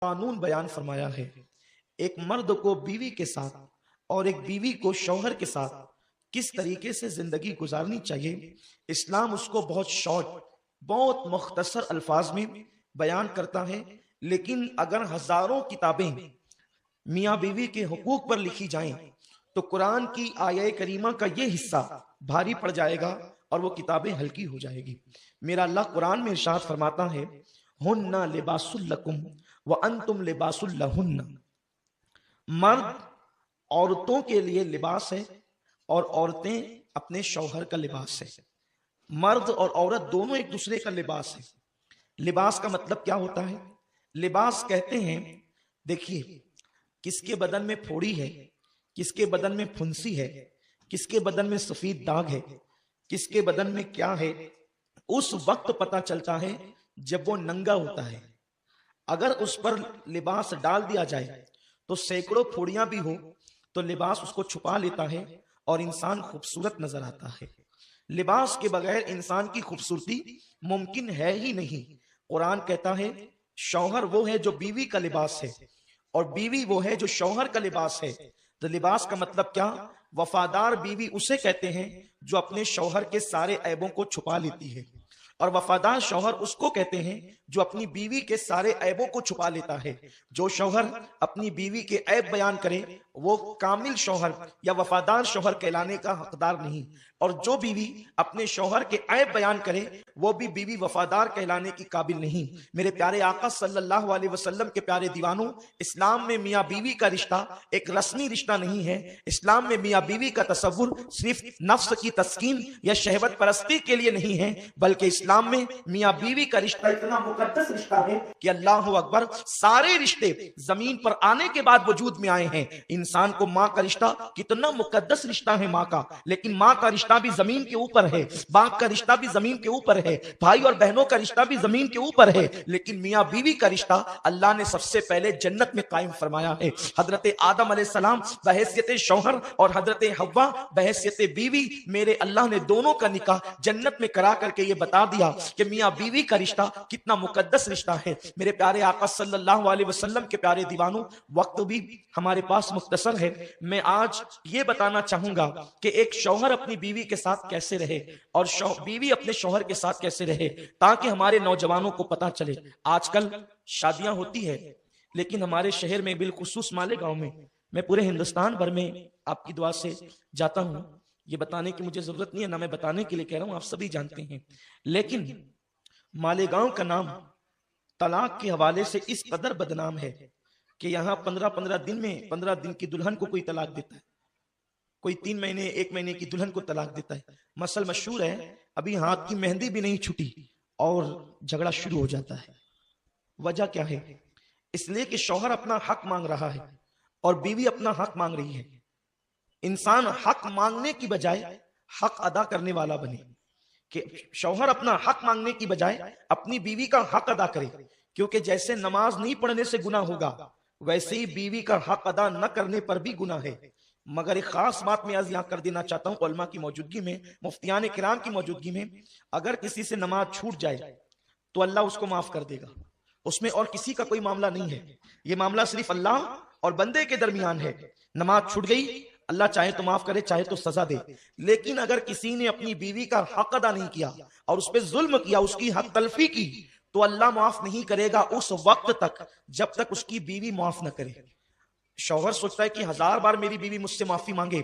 قانون بیان فرمایا ہے۔ ایک مرد کو بیوی کے ساتھ اور ایک بیوی کو شوہر کے ساتھ کس طریقے سے زندگی گزارنی چاہیے، اسلام اس کو بہت شارٹ، بہت مختصر الفاظ میں بیان کرتا ہے۔ لیکن اگر ہزاروں کتابیں میاں بیوی کے حقوق پر لکھی جائیں تو قرآن کی آیہ کریمہ کا یہ حصہ بھاری پڑ جائے گا اور وہ کتابیں ہلکی ہو جائے گی۔ میرا اللہ قرآن میں ارشاد فرماتا ہے ہن لباس لکم وانتم لباس لہن، مرد عورتوں کے لیے لباس ہے اور عورتیں اپنے شوہر کا لباس ہے۔ مرد اور عورت دونوں ایک دوسرے کا لباس ہے۔ لباس کا مطلب کیا ہوتا ہے؟ لباس کہتے ہیں، دیکھیے کس کے بدن میں پھوڑی ہے، کس کے بدن میں پھنسی ہے، کس کے بدن میں سفید داغ ہے، کس کے بدن میں کیا ہے، اس وقت پتہ چلتا ہے جب وہ ننگا ہوتا ہے۔ اگر اس پر لباس ڈال دیا جائے تو سینکڑوں پھوڑیاں بھی ہو تو لباس اس کو چھپا لیتا ہے اور انسان خوبصورت نظر آتا ہے۔ لباس کے بغیر انسان کی خوبصورتی ممکن ہے ہی نہیں۔ قرآن کہتا ہے شوہر وہ ہے جو بیوی کا لباس ہے اور بیوی وہ ہے جو شوہر کا لباس ہے۔ تو لباس کا مطلب کیا؟ وفادار بیوی اسے کہتے ہیں جو اپنے شوہر کے سارے عیبوں کو چھپا لیتی ہے، اور وفادار شوہر اس کو کہتے ہیں جو اپنی بیوی کے سارے عیبوں کو چھپا لیتا ہے۔ جو شوہر اپنی بیوی کے عیب بیان کرے وہ کامل شوہر یا وفادار شوہر کہلانے کا حقدار نہیں، اور جو بیوی اپنے شوہر کے عیب بیان کرے وہ بھی بیوی وفادار کہلانے کی قابل نہیں۔ میرے پیارے آقا صلی اللہ علیہ وسلم کے پیارے دیوانوں، اسلام میں میاں بیوی کا رشتہ ایک رسمی رشتہ نہیں ہے۔ اسلام میں میاں بیوی کا تصور صرف نفس کی تسکین یا شہوت پرستی کے لیے نہیں ہے، بلکہ اسلام میں میاں بیوی کا رشتہ اتنا مقدس رشتہ ہے کہ اللہ اکبر، سارے رشتے زمین پر آنے کے بعد وجود میں آئے ہیں۔ انسان کو ماں کا رشتہ کتنا مقدس رشتہ ہے ماں کا، لیکن ماں کا رشتہ بھی زمین کے اوپر ہے، باپ کا رشتہ بھی زمین کے اوپر ہے، بھائی اور بہنوں کا رشتہ بھی زمین کے اوپر ہے، لیکن میاں بیوی کا رشتہ اللہ نے سب سے پہلے جنت میں قائم فرمایا ہے۔ حضرت آدم علیہ السلام بحیثیت شوہر اور حضرت حوا بحیثیت بیوی، میرے اللہ نے دونوں کا نکاح جنت میں کرا کر کے یہ بتا دیا کہ میاں بیوی کا رشتہ کتنا مقدس رشتہ ہے۔ میرے پیارے آقا صلی اللہ علیہ وسلم کے پیارے دیوانوں، وقت بھی ہمارے پاس مختصر ہے۔ میں آج یہ بتانا چاہوں گا کہ ایک شوہر اپنی بیوی کے ساتھ کیسے رہے اور بیوی اپنے شوہر کے ساتھ کیسے رہے، تاکہ ہمارے نوجوانوں کو پتہ چلے۔ آج کل شادیاں ہوتی ہے، لیکن ہمارے شہر میں بالخصوص مالیگاؤں میں پورے ہندوستان بھر میں آپ کی دعا سے جاتا ہوں، یہ بتانے کی مجھے ضرورت نہیں ہے، نہ میں بتانے کے لیے کہہ رہا ہوں، آپ سبھی جانتے ہیں، لیکن مالیگاؤں کا نام طلاق کے حوالے سے اس قدر بدنام ہے کہ یہاں 15 دن میں 15 دن کی دلہن کو کوئی طلاق دیتا ہے، کوئی 3 مہینے 1 مہینے کی دلہن کو طلاق دیتا ہے۔ مسئلہ مشہور ہے، ابھی ہاتھ کی مہندی بھی نہیں چھٹی اور جھگڑا شروع ہو جاتا ہے۔ وجہ کیا ہے؟ اس لیے کہ شوہر اپنا حق مانگ رہا ہے اور بیوی اپنا حق مانگ رہی ہے۔ انسان حق مانگنے کی بجائے حق ادا کرنے والا بنے، کہ شوہر اپنا حق مانگنے کی بجائے اپنی بیوی کا حق ادا کرے، کیونکہ جیسے نماز نہیں پڑھنے سے گناہ ہوگا ویسے ہی بیوی کا حق ادا نہ کرنے پر بھی گناہ ہے۔ مگر ایک خاص بات میں آج یہاں کر دینا چاہتا ہوں، علماء کی موجودگی میں، مفتیان کرام کی موجودگی میں، اگر کسی سے نماز چھوٹ جائے تو اللہ اس کو معاف کر دے گا، اس میں اور کسی کا کوئی معاملہ نہیں ہے، یہ معاملہ صرف اللہ اور بندے کے درمیان ہے۔ نماز چھوٹ گئی، اللہ چاہے تو معاف کرے، چاہے تو سزا دے، لیکن اگر کسی نے اپنی بیوی کا حق ادا نہیں کیا اور اس پہ ظلم کیا، اس کی حق تلفی کی، تو اللہ معاف نہیں کرے گا اس وقت تک جب تک اس کی بیوی معاف نہ کرے۔ شوہر سوچتا ہے کہ 1000 بار میری بیوی مجھ سے معافی مانگے،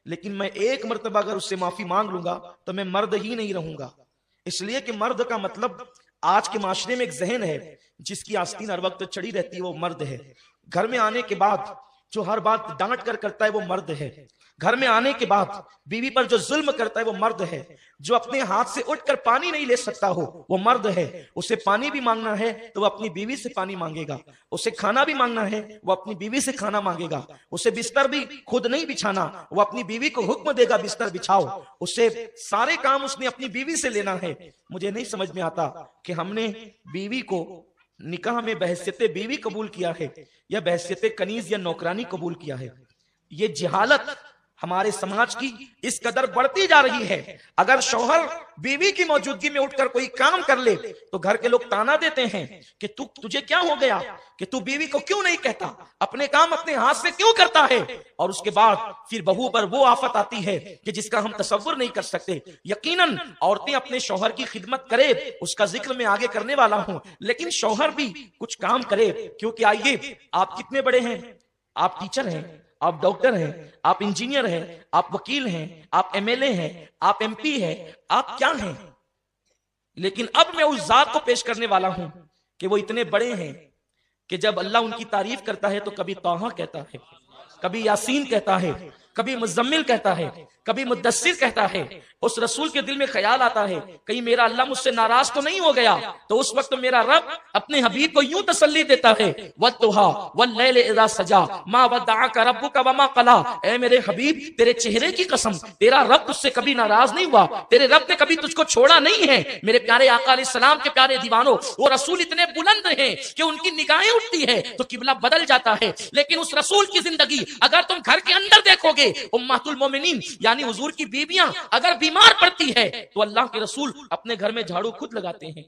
لیکن میں ایک مرتبہ اگر اس سے معافی مانگ لوں گا تو میں مرد ہی نہیں رہوں گا۔ اس لیے کہ مرد کا مطلب، آج کے معاشرے میں ایک ذہن ہے جس کی آستین ہر وقت چڑھی رہتی ہے، وہ مرد ہے۔ گھر میں آنے کے بعد جو ہر بات ڈانٹ کر کرتا ہے وہ مرد ہے۔ گھر میں آنے کے بعد بیوی پر جو ظلم کرتا ہے وہ مرد ہے۔ جو اپنے ہاتھ سے اٹھ کر پانی نہیں لے سکتا ہو وہ مرد ہے۔ اسے پانی بھی مانگنا ہے تو وہ اپنی بیوی سے پانی مانگے گا، اسے کھانا بھی مانگنا ہے وہ اپنی بیوی سے کھانا مانگے گا، اسے بستر بھی خود نہیں بچھانا، وہ اپنی بیوی کو حکم دے گا بستر بچھاؤ، اسے سارے کام اس نے اپنی بیوی سے لینا ہے۔ مجھے نہیں سمجھ میں آتا کہ ہم نے بیوی کو نکاح میں بحیثیت بیوی قبول کیا ہے یا بحیثیت کنیز یا نوکرانی قبول کیا ہے۔ یہ جہالت ہمارے سماج کی اس قدر بڑھتی جا رہی ہے، اگر شوہر بیوی کی موجودگی میں اٹھ کر کوئی کام کر لے تو گھر کے لوگ تانا دیتے ہیں کہ تجھے کیا ہو گیا، کہ تو بیوی کو کیوں نہیں کہتا، اپنے کام اپنے ہاتھ سے کیوں کرتا ہے، اور اس کے بعد پھر بہو پر وہ آفت آتی ہے کہ جس کا ہم تصور نہیں کر سکتے۔ یقیناً عورتیں اپنے شوہر کی خدمت کرے، اس کا ذکر میں آگے کرنے والا ہوں، لیکن شوہر بھی کچھ کام کرے، کیونکہ آئیے، آپ کتنے بڑے ہیں، آپ ٹیچر ہیں، آپ ڈاکٹر ہیں، آپ انجینئر ہیں، آپ وکیل ہیں، آپ ایم ایل اے ہیں، آپ ایم پی ہیں، آپ کیا ہیں، لیکن اب میں اس ذات کو پیش کرنے والا ہوں کہ وہ اتنے بڑے ہیں کہ جب اللہ ان کی تعریف کرتا ہے تو کبھی طٰہٰ کہتا ہے، کبھی یاسین کہتا ہے، کبھی مزمل کہتا ہے، کبھی مدثر کہتا ہے۔ اس رسول کے دل میں خیال آتا ہے کہیں میرا اللہ مجھ سے ناراض تو نہیں ہو گیا، تو اس وقت میرا رب اپنے حبیب کو یوں تسلی دیتا ہے، وَالضُّحَىٰ وَاللَّيْلِ إِذَا سَجَىٰ مَا وَدَّعَكَ رَبُّكَ وَمَا قَلَىٰ۔ اے میرے حبیب، تیرے چہرے کی قسم، تیرا رب تجھ سے کبھی ناراض نہیں ہوا، تیرے رب نے کبھی تجھ کو چھوڑا نہیں ہے۔ میرے پیارے آقا علیہ السلام کے پیارے دیوانوں، وہ رسول اتنے بلند ہیں کہ ان کی نگاہیں اٹھتی ہے تو قبلہ بدل جاتا ہے، لیکن اس رسول کی زندگی اگر تم گھر کے اندر دیکھو گے، امہات المومنین یعنی حضور کی بیویاں اگر بیمار پڑتی ہے تو اللہ کے رسول اپنے گھر میں جھاڑو خود لگاتے ہیں۔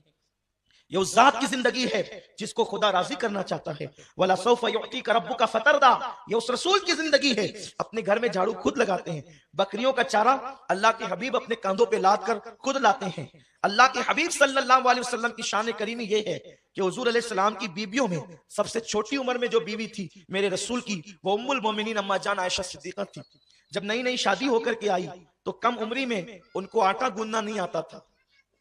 یہ اس ذات کی زندگی ہے جس کو خدا راضی کرنا چاہتا ہے۔ وَلَسَوْفَ يُعْطِيكَ رَبُّكَ فَتَرْضَىٰ، یہ اس رسول کی زندگی ہے، اپنے گھر میں جھاڑو خود لگاتے ہیں۔ بکریوں کا چارہ اللہ کے حبیب اپنے کاندھوں پہ لاد کر خود لاتے ہیں۔ اللہ کے حبیب صلی اللہ علیہ وسلم کی شان کریمی یہ ہے کہ حضور علیہ السلام کی بیویوں میں سب سے چھوٹی عمر میں جو بیوی تھی میرے رسول کی، وہ ام المومنین اما جان عائشہ صدیقہ تھی۔ جب نئی نئی شادی ہو کر کے آئی تو کم عمری میں ان کو آٹا گوندنا نہیں آتا تھا۔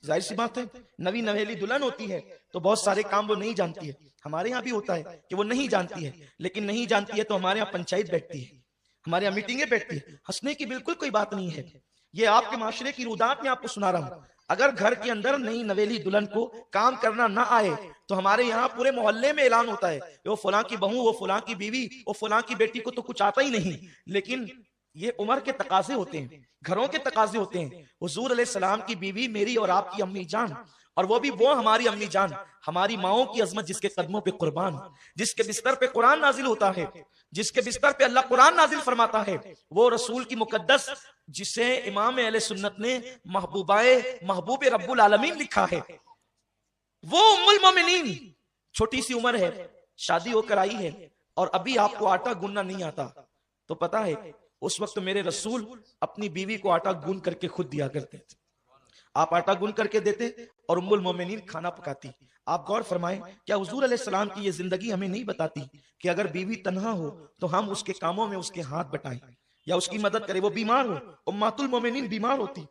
ظاہر سی بات ہے، نوی نویلی دلہن ہوتی ہے تو بہت سارے کام وہ نہیں جانتی ہے، ہمارے ہاں بھی ہوتا ہے کہ وہ نہیں جانتی ہے، لیکن نہیں جانتی ہے تو ہمارے ہاں پنچایت بیٹھتی ہے، ہمارے یہاں میٹنگیں بیٹھتی ہے، ہنسنے کی بالکل کوئی بات نہیں ہے۔ یہ آپ کے معاشرے کی رودات میں آپ کو سنا رہا ہوں، اگر گھر کے اندر نئی نویلی دلہن کو کام کرنا نہ آئے تو ہمارے یہاں پورے محلے میں اعلان ہوتا ہے وہ فلاں کی بہو، وہ فلاں کی بیوی، وہ فلاں کی بیٹی کو تو کچھ آتا ہی نہیں۔ لیکن یہ عمر کے تقاضے ہوتے ہیں، گھروں کے تقاضے ہوتے ہیں۔ حضور علیہ السلام کی بیوی میری اور آپ کی امی جان، اور وہ بھی وہ ہماری امی جان، ہماری ماؤں کی عظمت جس کے قدموں پہ قربان، جس کے بستر پہ قرآن نازل ہوتا ہے، جس کے بستر پہ اللہ قرآن نازل فرماتا ہے، وہ رسول کی مقدس جسے امام اہل سنت نے محبوب رب العالمین لکھا ہے، وہ ام المومنین چھوٹی سی عمر ہے، شادی ہو کر آئی ہے اور ابھی آپ کو آٹا گوننا نہیں آتا، تو پتا ہے اس وقت میرے رسول اپنی بیوی کو آٹا گون کر کے خود دیا کرتے تھے۔ آپ آٹا گون کر کے دیتے اور ام المومنین کھانا پکاتی۔ آپ غور فرمائیں، کیا حضور علیہ السلام کی یہ زندگی ہمیں نہیں بتاتی کہ اگر بیوی تنہا ہو تو ہم اس کے کاموں میں اس کے ہاتھ بٹائیں یا اس کی مدد کریں؟ وہ بیمار ہو، امہات المومنین بیمار ہوتی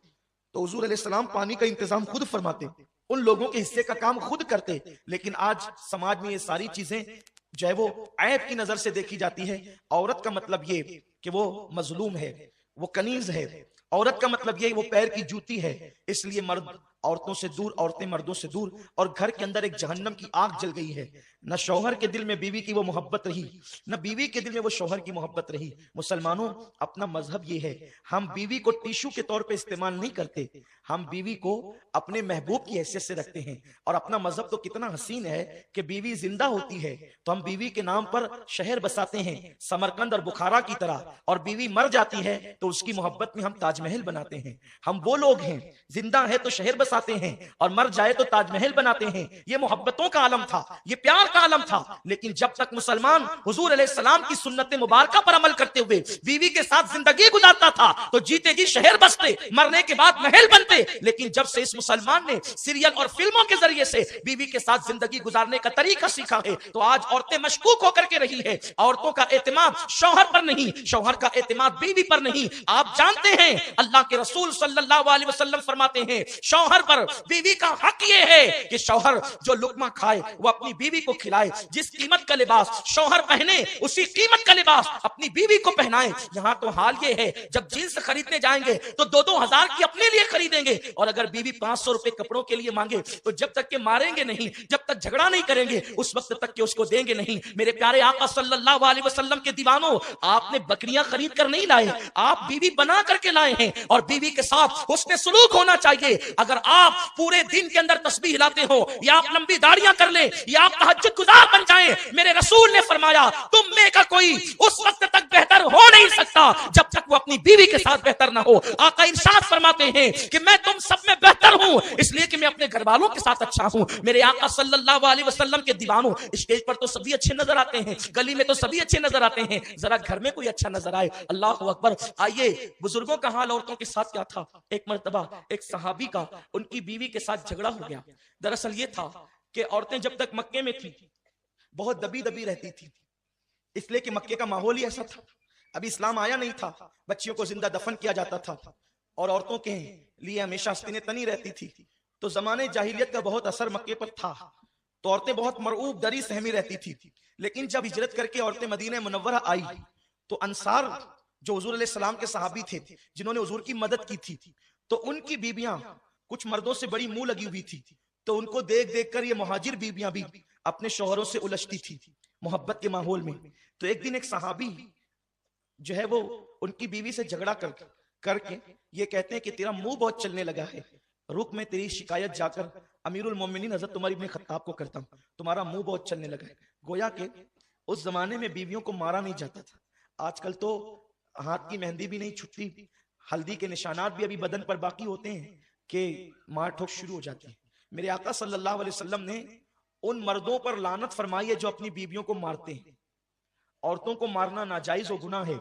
تو حضور علیہ السلام پانی کا انتظام خود فرماتے، ان لوگوں کے حصے کا کام خود کرتے۔ لیکن آج سماج میں یہ ساری چیزیں جو ہے وہ عیب کی نظر سے دیکھی جاتی ہے۔ عورت کا مطلب یہ کہ وہ مظلوم ہے، وہ کنیز ہے، عورت کا مطلب یہ وہ پیر کی جوتی ہے، اس لیے مرد عورتوں سے دور، عورتیں مردوں سے دور، اور گھر کے اندر ایک جہنم کی آگ جل گئی ہے۔ نہ شوہر کے دل میں بیوی کی وہ محبت رہی، نہ بیوی کے دل میں وہ شوہر کی محبت رہی۔ مسلمانوں، اپنا مذہب یہ ہے، ہم بیوی کو ٹیشو کے طور پہ استعمال نہیں کرتے، ہم بیوی کو اپنے محبوب کی حیثیت سے رکھتے ہیں۔ اور اپنا مذہب تو کتنا حسین ہے کہ بیوی زندہ ہوتی ہے تو ہم بیوی کے نام پر شہر بساتے ہیں، سمرقند اور بخارا کی طرح، اور بیوی مر جاتی ہے تو اس کی محبت میں ہم تاج محل بناتے ہیں۔ ہم وہ لوگ ہیں، زندہ ہے تو شہر بساتے ہیں اور مر جائے تو تاج محل بناتے ہیں۔ یہ محبتوں کا عالم تھا، یہ پیار کا عالم تھا، لیکن جب تک مسلمان حضور علیہ السلام کی سنت مبارکہ پر عمل کرتے ہوئے بیوی کے ساتھ زندگی گزارتا تھا تو جیتے جی شہر بستے، مرنے کے بعد محل بنتے۔ لیکن جب سے اس مسلمان نے سیریل اور فلموں کے ذریعے سے بیوی کے ساتھ زندگی گزارنے کا طریقہ سیکھا ہے تو آج عورتیں مشکوک ہو کر کے رہی ہے۔ عورتوں کا اعتماد شوہر پر نہیں، شوہر کا اعتماد بیوی پر نہیں۔ آپ جانتے ہیں اللہ کے رسول صلی اللہ علیہ وسلم فرماتے ہیں شوہر پر بیوی کا حق یہ ہے کہ شوہر جو لقمہ کھائے وہ اپنی بیوی کو کھلائے، جس قیمت کا لباس شوہر پہنے اسی قیمت کا لباس اپنی بیوی کو پہنائے۔ یہاں تو حال یہ ہے جب جینس خریدنے جائیں گے تو 2-2 ہزار کی اپنے لیے خریدیں گے، اور اگر بیوی 500 روپے کپڑوں کے لیے مانگے تو جب تک کہ ماریں گے نہیں، جب تک جھگڑا نہیں کریں گے اس وقت تک کہ اس کو دیں گے نہیں۔ میرے پیارے آقا صلی اللہ علیہ وسلم کے دیوانوں، آپ نے بکریاں خرید کر نہیں لائے، آپ بیوی بنا کر کے لائے ہیں، اور بیوی کے ساتھ حسن سلوک ہونا چاہیے۔ اگر آپ پورے دن کے اندر تسبیح ہلاتے ہو یا آپ لمبی داڑیاں کر لیں یا آپ تہجد گزار بن جائیں، میرے رسول نے فرمایا تم میں کا کوئی اس وقت تک بہتر ہو نہیں سکتا جب تک وہ اپنی بیوی کے ساتھ بہتر نہ ہو۔ آقا ارشاد فرماتے ہیں کہ میں تم سب میں بہتر ہوں اس لیے کہ میں اپنے گھر والوں کے ساتھ اچھا ہوں۔ میرے آقا صلی اللہ علیہ وسلم کے دیوانوں، اسٹیج پر تو سبھی اچھے نظر آتے ہیں، گلی میں تو سبھی اچھے نظر آتے ہیں، ذرا گھر میں کوئی اچھا نظر آئے۔ اللہ اکبر۔ آئیے بزرگوں کا حال عورتوں کے ساتھ کیا تھا۔ ایک مرتبہ ایک صحابی کا ان کی بیوی کے ساتھ جھگڑا ہو گیا۔ دراصل یہ تھا کہ عورتیں جب تک مکے میں تھی بہت دبی دبی رہتی تھی، اس لیے کہ مکے کا ماحول ہی ایسا تھا، ابھی اسلام آیا نہیں تھا، بچیوں کو زندہ دفن کیا جاتا تھا اور عورتوں کے لیے ہمیشہ آستینیں تنی رہتی تھی، تو زمانے جاہلیت کا بہت اثر مکے پر تھا، تو عورتیں بہت مرعوب ڈری سہمی رہتی تھی۔ لیکن جب ہجرت کر کے عورتیں مدینہ منورہ آئی تو انصار جو حضور علیہ السلام کے صحابی تھے جنہوں نے حضور کی مدد کی تھی، تو ان کی بیویاں کچھ مردوں سے بڑی منہ لگی ہوئی تھی، تو ان کو دیکھ دیکھ کر یہ مہاجر بیویاں بھی اپنے شوہروں سے الجھتی تھی محبت کے ماحول میں۔ تو ایک دن ایک صحابی جو ہے وہ ان کی بیوی سے جھگڑا کر کے یہ کہتے ہیں کہ تیرا منہ بہت چلنے لگا ہے، رک میں تیری شکایت جا کر امیر المومنین حضرت عمر بن خطاب کو کرتا ہوں، تمہارا منہ بہت چلنے لگا ہے۔ گویا کہ اس زمانے میں بیویوں کو مارا نہیں جاتا تھا، آج کل تو ہاتھ کی مہندی بھی نہیں چھٹتی، ہلدی کے نشانات بھی ابھی بدن پر باقی ہوتے ہیں کہ مار ٹھوک شروع ہو جاتی ہے۔ میرے آقا صلی اللہ علیہ وسلم نے ان مردوں پر لعنت فرمائی ہے جو اپنی بیویوں کو مارتے ہیں۔ عورتوں کو مارنا ناجائز و گناہ ہے،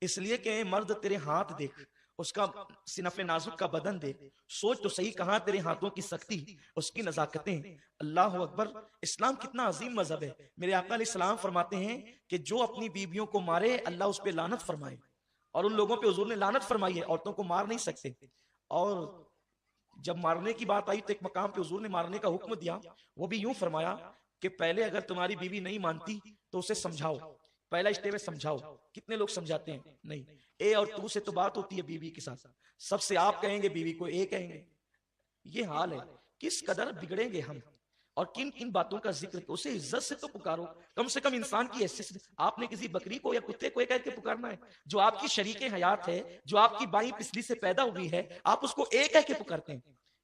اس لیے کہ مرد تیرے ہاتھ دیکھ، اس کا صنف نازک کا بدن دیکھ، سوچ تو صحیح کہاں تیرے ہاتھوں کی سختی، اس کی نزاکتیں۔ اللہ اکبر۔ اسلام کتنا عظیم مذہب ہے۔ میرے آقا علیہ السلام فرماتے ہیں کہ جو اپنی بیویوں کو مارے اللہ اس پہ لعنت فرمائے، اور ان لوگوں پہ حضور نے لعنت فرمائی ہے، عورتوں کو مار نہیں سکتے۔ اور جب مارنے کی بات آئی تو ایک مقام پہ حضور نے مارنے کا حکم دیا، وہ بھی یوں فرمایا کہ پہلے اگر تمہاری بیوی نہیں مانتی تو اسے سمجھاؤ، پہلا اسٹیپ ہے سمجھاؤ۔ کتنے لوگ سمجھاتے ہیں؟ نہیں، اے اور تو سے تو بات ہوتی ہے بیوی کے ساتھ، سب سے آپ کہیں گے، بیوی کو اے کہیں گے۔ یہ حال ہے، کس قدر بگڑیں گے ہم، اور کن کن باتوں کا ذکر، اسے عزت سے تو پکارو، کم سے کم انسان کی حیثیت سے۔ آپ نے کسی بکری کو یا کتے کو کہہ کے پکارنا ہے؟ جو آپ کی شریک حیات ہے، جو آپ کی بائیں پسلی سے پیدا ہوئی ہے، آپ اس کو اے کہہ کے پکارتے ہیں؟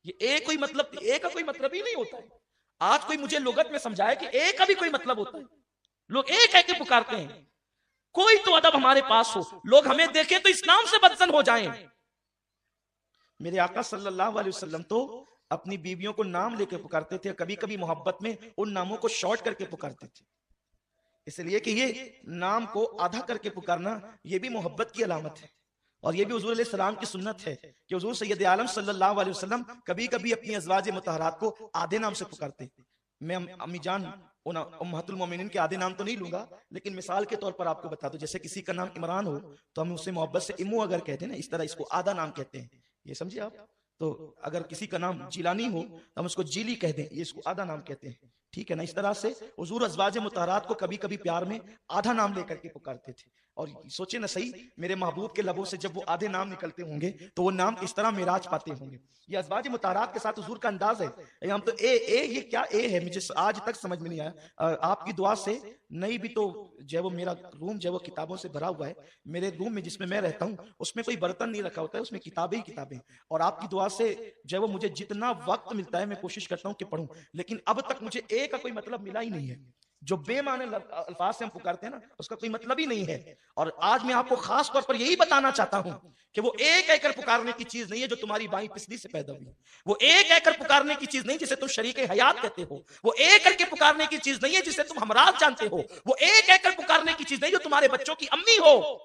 یہ اے کوئی مطلب، اے کا کوئی مطلب ہی نہیں ہوتا ہے۔ آج کوئی مجھے لغت میں سمجھائے کہ اے کا بھی کوئی مطلب ہوتا ہے؟ لوگ اے کہہ کے پکارتے ہیں۔ کوئی تو ادب ہمارے پاس ہو، لوگ ہمیں دیکھیں تو اسلام سے بدزن ہو جائیں۔ میرے آقا صلی اللہ علیہ وسلم تو اپنی بیویوں کو نام لے کے پکارتے تھے، کبھی کبھی محبت میں ان ناموں کو شارٹ کر کے پکارتے تھے، اس لیے کہ یہ نام کو آدھا کر کے پکارنا یہ بھی محبت کی علامت ہے، اور یہ بھی حضور علیہ السلام کی سنت ہے کہ حضور سید عالم صلی اللہ علیہ وسلم کبھی کبھی اپنی ازواج مطہرات کو آدھے نام سے پکارتے۔ میں امی جان امہات المومنین کے آدھے نام تو نہیں لوں گا، لیکن مثال کے طور پر آپ کو بتا دوں، جیسے کسی کا نام عمران ہو تو ہم اسے محبت سے امو اگر کہتے ہیں نا، اس طرح اس کو آدھا نام کہتے ہیں، یہ سمجھے آپ؟ تو اگر کسی کا نام جیلانی ہو ہم اس کو جیلی کہہ دیں، یہ اس کو آدھا نام کہتے ہیں، ٹھیک ہے نا؟ اس طرح سے حضور ازواج مطہرات کو کبھی کبھی پیار میں آدھا نام لے کر کے پکارتے تھے۔ اور سوچے نا صحیح، میرے محبوب کے لبوں سے جب وہ آدھے نام نکلتے ہوں گے تو وہ نام کس طرح معراج پاتے ہوں گے۔ یہ ازواج مطہرات کے ساتھ حضور کا انداز ہے۔ ہم تو یہ کیا اے ہے، مجھے آج تک سمجھ میں نہیں آیا۔ آپ کی دعا سے نہیں بھی تو جو وہ میرا روم جو وہ کتابوں سے بھرا ہوا ہے، میرے روم میں جس میں میں رہتا ہوں اس میں کوئی برتن نہیں رکھا ہوتا ہے، اس میں کتابیں ہی کتابیں، اور آپ کی دعا سے جو وہ مجھے جتنا وقت ملتا ہے میں کوشش کرتا ہوں کہ پڑھوں، لیکن اب تک مجھے اے کا کوئی مطلب ملا ہی نہیں ہے۔ جو بے معنی الفاظ سے ہم پکارتے ہیں نا، اس کا کوئی مطلب ہی نہیں ہے۔ اور آج میں آپ کو خاص طور پر یہی بتانا چاہتا ہوں کہ وہ اے کہہ کر پکارنے کی چیز نہیں ہے جو تمہاری بائیں پسلی سے پیدا ہوئی، وہ اے کہہ کر پکارنے کی چیز نہیں جسے تم شریک حیات کہتے ہو، وہ اے کر کے پکارنے کی چیز نہیں ہے جسے تم ہمراز جانتے ہو، وہ اے کہہ کر پکارنے کی چیز نہیں جو تمہارے بچوں کی امی ہو۔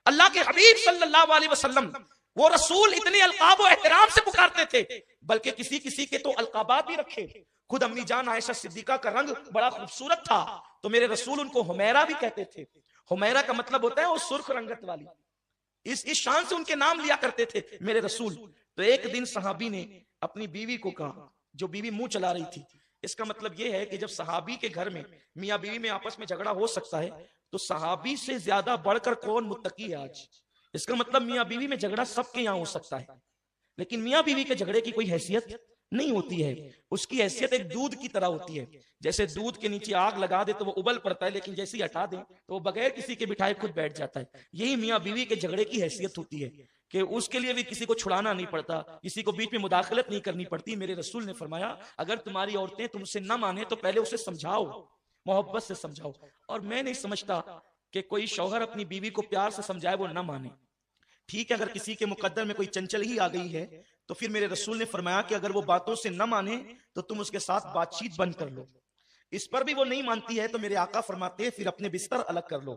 اللہ کے حبیب صلی اللہ علیہ وسلم وہ رسول اتنے القاب و احترام سے پکارتے تھے، بلکہ کسی کسی کے تو القابات بھی رکھے۔ خود امی جان عائشہ صدیقہ کا رنگ بڑا خوبصورت تھا تو میرے رسول ان کو حمیرہ بھی کہتے تھے۔ حمیرہ کا مطلب ہوتا ہے وہ سرخ رنگت والی، اس شان سے ان کے نام لیا کرتے تھے میرے رسول۔ تو ایک دن صحابی نے اپنی بیوی کو کہا، جو بیوی منہ چلا رہی تھی، اس کا مطلب یہ ہے کہ جب صحابی کے گھر میں میاں بیوی میں آپس میں جھگڑا ہو سکتا ہے تو صحابی سے زیادہ بڑھ کر کون متقی ہے آج؟ اس کا مطلب میاں بیوی میں جھگڑا سب کے یہاں ہو سکتا ہے، لیکن میاں بیوی کے جھگڑے کی کوئی حیثیت نہیں ہوتی ہے۔ اس کی حیثیت ایک دودھ کی طرح ہوتی ہے، جیسے دودھ کے نیچے آگ لگا دے تو وہ ابل پڑتا ہے، لیکن جیسے ہٹا دیں تو وہ بغیر کسی کے بٹھائے خود بیٹھ جاتا ہے۔ یہی میاں بیوی کے جھگڑے کی حیثیت ہوتی ہے کہ اس کے لیے بھی کسی کو چھڑانا نہیں پڑتا، کسی کو بیچ میں مداخلت نہیں کرنی پڑتی۔ میرے رسول نے فرمایا اگر تمہاری عورتیں تم سے نہ مانے تو پہلے اسے سمجھاؤ، محبت سے سمجھاؤ۔ اور میں نہیں سمجھتا کہ کوئی شوہر اپنی بیوی کو پیار سے سمجھائے وہ نہ مانے۔ ٹھیک ہے، اگر کسی کے مقدر میں کوئی چنچل ہی آ گئی ہے تو پھر میرے رسول نے فرمایا کہ اگر وہ باتوں سے نہ مانے تو تم اس کے ساتھ بات چیت بند کر لو۔ اس پر بھی وہ نہیں مانتی ہے تو میرے آقا فرماتے ہیں پھر اپنے بستر الگ کر لو۔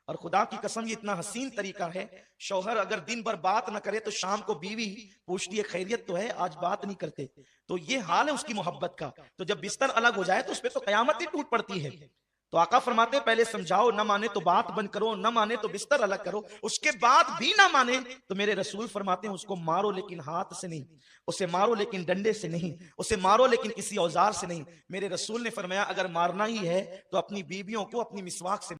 اور خدا کی قسم یہ اتنا حسین طریقہ ہے، شوہر اگر دن بھر بات نہ کرے تو شام کو بیوی پوچھتی ہے خیریت تو ہے، آج بات نہیں کرتے، تو یہ حال ہے اس کی محبت کا۔ تو جب بستر الگ ہو جائے تو اس پہ تو قیامت ہی ٹوٹ پڑتی ہے۔ تو آقا فرماتے ہیں پہلے سمجھاؤ، نہ مانے تو بات بند کرو، نہ مانے تو بستر الگ کرو، اس کے بعد بھی نہ مانے تو میرے رسول فرماتے ہیں اس کو مارو لیکن ہاتھ سے نہیں، اسے مارو لیکن ڈنڈے سے نہیں، اسے مارو لیکن کسی اوزار سے نہیں۔ میرے رسول نے فرمایا اگر مارنا ہی ہے تو اپنی بیویوں کو اپنی مسواک سے